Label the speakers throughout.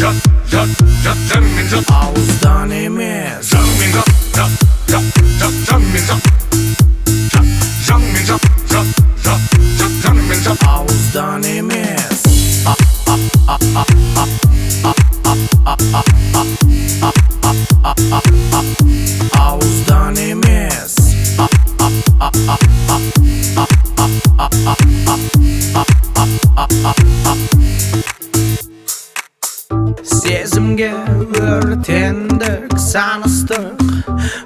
Speaker 1: Canımın jat
Speaker 2: Ağızdan emez.
Speaker 1: Canımın jat Canımın jat Canımın jat Canımın jat
Speaker 2: Ağızdan emez. Ağızdan emez. Sezimge örtendik, sanıstık.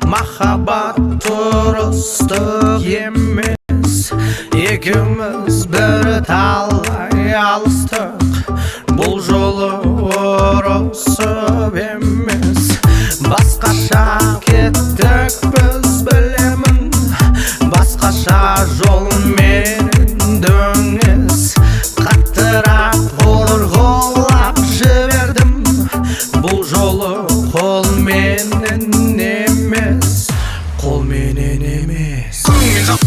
Speaker 2: Mahabat turustuk emas. Ikimiz bir talay alıstık. Bul jolu urusub emas. Басқаша кеттік біз білемін. Басқаша жолмен дөңес. Қаттырақ ғолап жібердім. Бұл жолы қолменен емес. Қолменен емес.
Speaker 1: Қырыңмен жат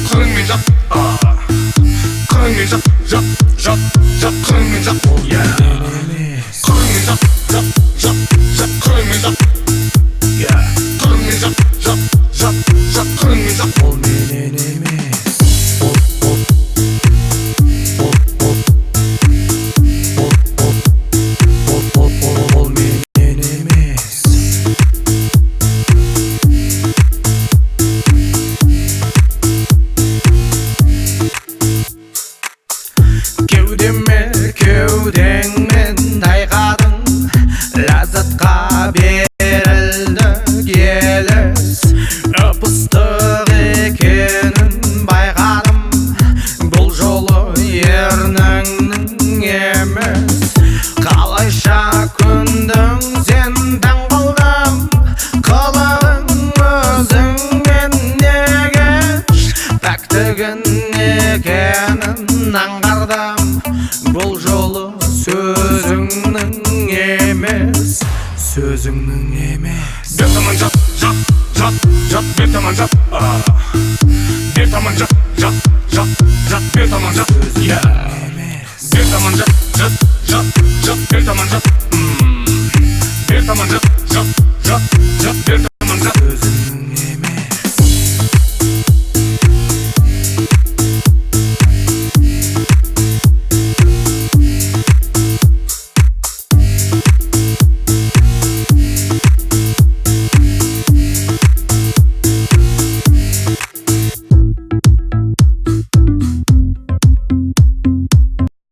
Speaker 1: Қырыңмен жат Қырыңмен жат Қырыңмен жат
Speaker 2: Қолменен емес.
Speaker 1: Қырыңмен жат Қырыңмен жат Қырыңмен жат Қырыңмен жат
Speaker 2: Қолменен емес. Қолменен емес. Кеудеме кеудеңмен тайғадың. Ләззатқа берілді елес. Ыпыстық екенін байқадым. Бұл жолы ерніңнің емес. Қалайша күндің сен таң қылдым. Қылығың өзіңмен негеш. Пәктігін екенін аңғардым. Бұл жолы сөзіңнің емес. Сөзіңнің емес.
Speaker 1: Бер таман жат Бер таман жат Бер таман жат Бер таман жат
Speaker 2: Емес.
Speaker 1: Бер таман жат Бер таман жат Бер таман жат Бер